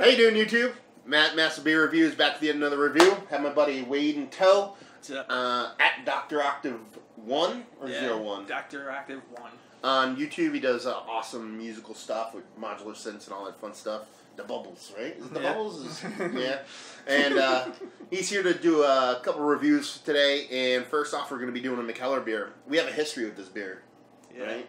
How you doing, YouTube? Matt, Master Beer Reviews, back to the end of another review. Have my buddy Wade in tow. What's up? At Dr. Octave 1 or 01? Dr. Octave 1. On YouTube, he does awesome musical stuff with modular synths and all that fun stuff. The Bubbles, right? Is it the Bubbles? Yeah. And he's here to do a couple reviews today. And first off, we're going to be doing a Mikkeller beer. We have a history with this beer, right?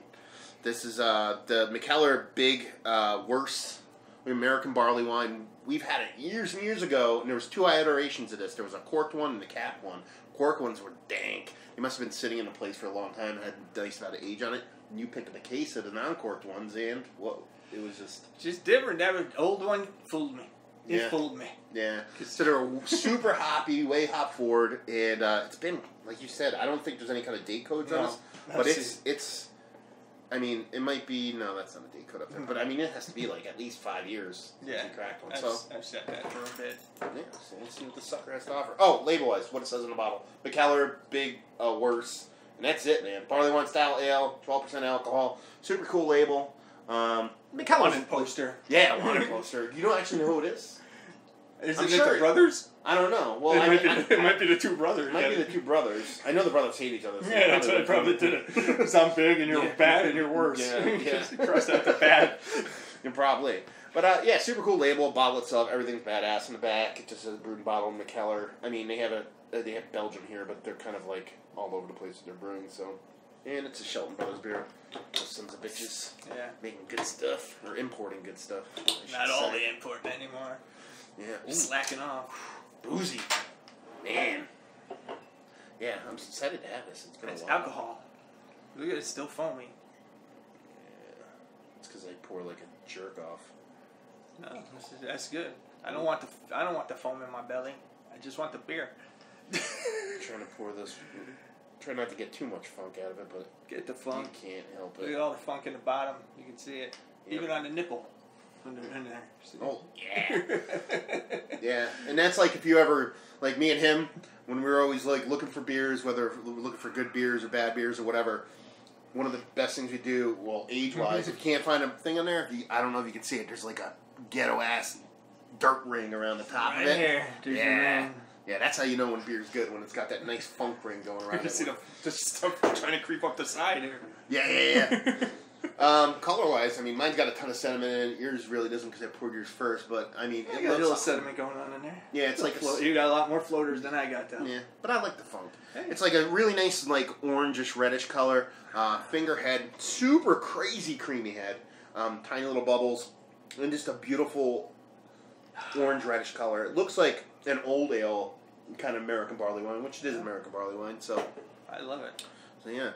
This is the Mikkeller Big Worse American barley wine. We've had it years and years ago, and there was two iterations of this. There was a corked one and a capped one. Corked ones were dank. They must have been sitting in a place for a long time and had a nice amount of age on it. And you picked up a case of the non-corked ones, and whoa, it was just different. That old one fooled me. It fooled me. Yeah. So they're super hoppy, way hop forward, and it's been, like you said, I don't think there's any kind of date codes on this, but it's. I mean, it might be, no, that's not a date code up there, but I mean, it has to be like at least 5 years since you cracked one. I've said that for a bit. Yeah, so let's see what the sucker has to offer. Oh, label-wise, what it says in the bottle. Mikkeller Big Worse, and that's it, man. Barley wine style ale, 12% alcohol, super cool label. Mikkeller's wanted poster. Yeah, wanted poster. You don't actually know who it is? Isn't it the brothers? I don't know. Well, it might be the two brothers. It might be the two brothers. I know the brothers hate each other. So yeah, that's what I probably did it. Because I'm big and you're bad and you're worse. Yeah. Cross out the bad. Probably. But yeah, super cool label. Bottle itself, everything's badass in the back. It just says brewed and bottled Mikkeller. I mean, they have Belgium here, but they're kind of like all over the place that they're brewing. So, and it's a Shelton Brothers beer. Those sons of bitches. Yeah. Making good stuff or importing good stuff. Not all the importing anymore. Yeah. Slacking off. Boozy. Man. Yeah, I'm excited to have this. It's been a while. Alcohol. Look at it, it's still foamy. Yeah. It's because I pour like a jerk off. No, that's good. I don't want the foam in my belly. I just want the beer. Trying to pour this. Try not to get too much funk out of it, but get the funk. You can't help it. Look at all the funk in the bottom. You can see it, even on the nipple. In there. Oh yeah, yeah, and that's like if you ever like me and him when we were always like looking for beers, whether we're looking for good beers or bad beers or whatever. One of the best things we do, well, age-wise, if you can't find a thing on there, I don't know if you can see it. There's like a ghetto-ass dirt ring around the top of it. Here. Yeah, that's how you know when beer's good, when it's got that nice funk ring going around it. You see the stuff trying to creep up the side here. Yeah. Color-wise, I mean, mine's got a ton of sediment in it. Yours really doesn't because I poured yours first, but I mean, it got a little sediment going on in there. Yeah, it's like you got a lot more floaters than I got, though. Yeah, but I like the funk. Hey. It's like a really nice, like orangish, reddish color. Finger head, super crazy creamy head. Tiny little bubbles, and just a beautiful orange reddish color. It looks like an old ale, kind of American barley wine, which it is American barley wine. So I love it. So yeah.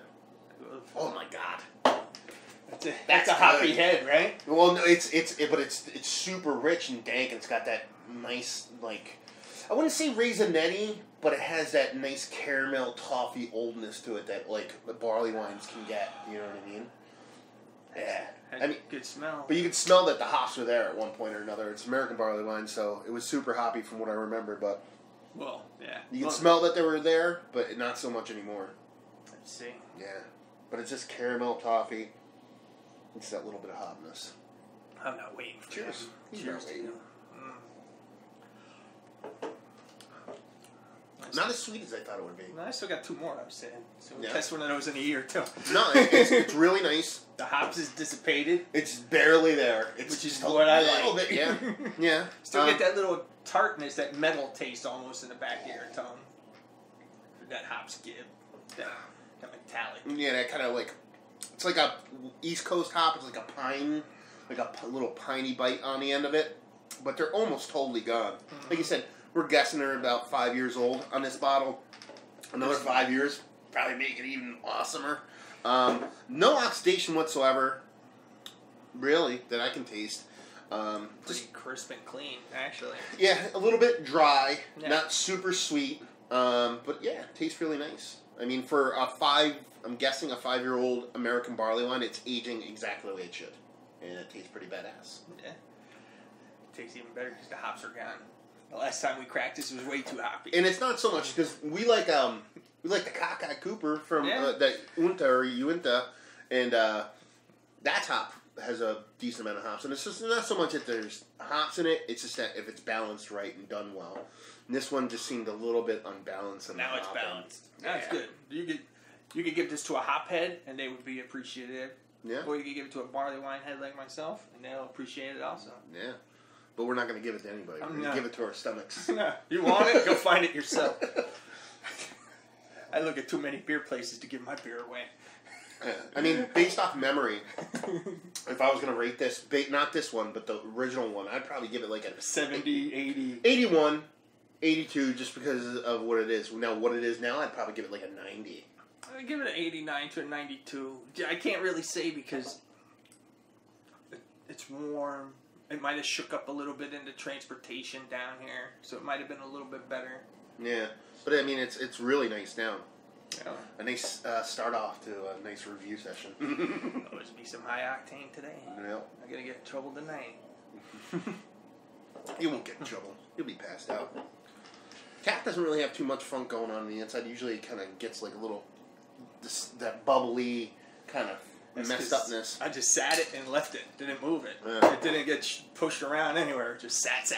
Oh my God. That's a hoppy head, right? Well, no, it's super rich and dank, and it's got that nice, like, I wouldn't say raisinette-y, but it has that nice caramel toffee oldness to it that like the barley wines can get. You know what I mean? Yeah. I mean, good smell. But you could smell that the hops were there at one point or another. It's American barley wine, so it was super hoppy from what I remember. But well, yeah, you can smell that they were there, but not so much anymore. Let's see. Yeah, but it's just caramel toffee. It's that little bit of hotness. I'm not waiting for Cheers. Cheers. Not as sweet as I thought it would be. No, I still got 2 more, I'm saying. So we'll test one of those in a year, too. No, it's really nice. The hops is dissipated. It's barely there. Which is what I like. Bit, yeah. Yeah. Still get that little tartness, that metal taste almost in the back of your tongue. That hops give. That metallic. Yeah, that kind of like, it's like a East Coast hop. It's like a pine, like a little piney bite on the end of it. But they're almost totally gone. Mm-hmm. Like you said, we're guessing they're about 5 years old on this bottle. Another 5 years, probably make it even awesomer. No oxidation whatsoever, really, that I can taste. Just crisp and clean, actually. Yeah, a little bit dry, not super sweet, but yeah, tastes really nice. I mean, for I'm guessing a 5-year-old American barley wine, it's aging exactly the way it should. And it tastes pretty badass. Yeah. It tastes even better because the hops are gone. The last time we cracked this, it was way too hoppy. And it's not so much because we like the Cockeye Cooper from the Unta or Uinta, and that's hop has a decent amount of hops, and it's just not so much that there's hops in it. It's just that if it's balanced right and done well. And this one just seemed a little bit unbalanced. Now it's balanced. That's good. You could give this to a hop head, and they would be appreciative. Yeah. Or you could give it to a barley wine head like myself, and they'll appreciate it also. Yeah. But we're not going to give it to anybody. We're going to give it to our stomachs. You want it? Go find it yourself. I look at too many beer places to give my beer away. Yeah. I mean, based off memory, if I was going to rate this, not this one, but the original one, I'd probably give it like a 70, 80. 81, 82, just because of what it is. Now, what it is now, I'd probably give it like a 90. I'd give it an 89 to a 92. I can't really say because it's warm. It might have shook up a little bit in the transportation down here, so it might have been a little bit better. Yeah, but I mean, it's really nice now. Yeah. A nice start off to a nice review session. Always be some high octane today. Yeah. I'm gonna get in trouble tonight. You won't get in trouble. You'll be passed out. Cat doesn't really have too much funk going on the inside. Usually, it kind of gets like a little that bubbly kind of messed upness. I just sat it and left it. Didn't move it. Yeah. It didn't get pushed around anywhere. It just sat.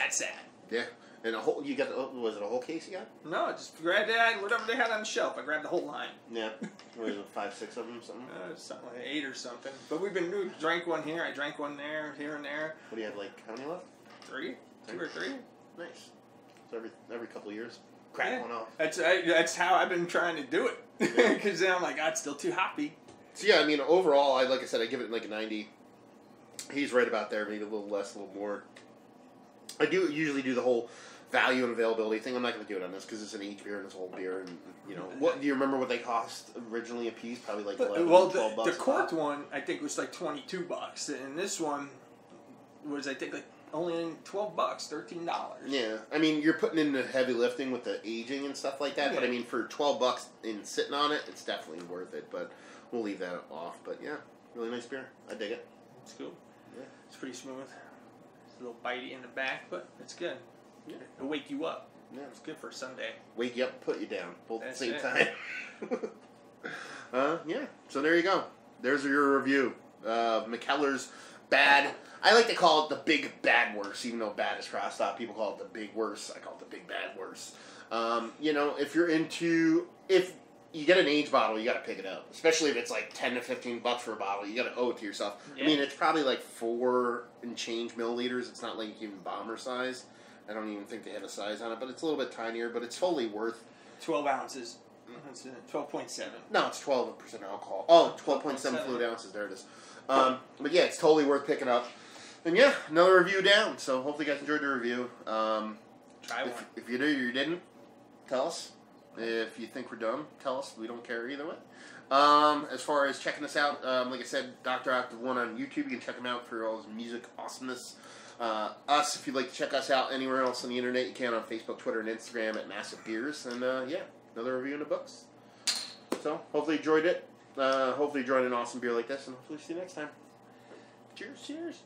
Yeah. And a whole, you got, was it a whole case you got? No, I just grabbed it, whatever they had on the shelf. I grabbed the whole line. Yeah. What is it, 5, 6 of them, something? Something like 8 or something. But we drank one here, I drank one there, here and there. What do you have, like, how many left? 3? 2 or 3. Nice. So every couple of years, crack one off. That's how I've been trying to do it. Because then I'm like, it's still too hoppy. So yeah, I mean, overall, like I said, I give it like a 90. He's right about there, maybe a little less, a little more. I do usually do the whole value and availability thing. I'm not going to do it on this because it's an aged beer and it's a whole beer. And you know, what do you remember what they cost originally a piece? Probably like 11, well, 12 bucks. The corked one I think was like $22, and this one was I think like only $12, $13. Yeah, I mean you're putting in the heavy lifting with the aging and stuff like that. Yeah. But I mean for $12 in sitting on it, it's definitely worth it. But we'll leave that off. But yeah, really nice beer. I dig it. It's cool. Yeah, it's pretty smooth. It's a little bitey in the back, but it's good. Yeah. It'll wake you up. Yeah. It's good for Sunday. Wake you up and put you down. Both That's at the same time. Yeah. So there you go. There's your review. Mikkeller's Bad. I like to call it the Big Bad Worse, even though bad is crossed out. People call it the Big Worse. I call it the Big Bad Worse. You know, if you get an aged bottle, you got to pick it up. Especially if it's like $10 to $15 for a bottle, you got to owe it to yourself. Yeah. I mean, it's probably like 4 and change milliliters. It's not like even bomber size. I don't even think they have a size on it, but it's a little bit tinier. But it's totally worth 12 ounces. 12.7. No, it's 12% alcohol. Oh, 12.7 fluid ounces. There it is. But yeah, it's totally worth picking up. And yeah, another review down. So hopefully you guys enjoyed the review. Try one. If you do or you didn't, tell us. If you think we're dumb, tell us. We don't care either way. As far as checking us out, like I said, Dr. Active One on YouTube. You can check him out for all his music awesomeness. Us, if you'd like to check us out anywhere else on the internet, you can on Facebook, Twitter, and Instagram at Massive Beers. And yeah, another review in the books. So hopefully you enjoyed it. Hopefully you enjoyed an awesome beer like this, and hopefully see you next time. Cheers. Cheers.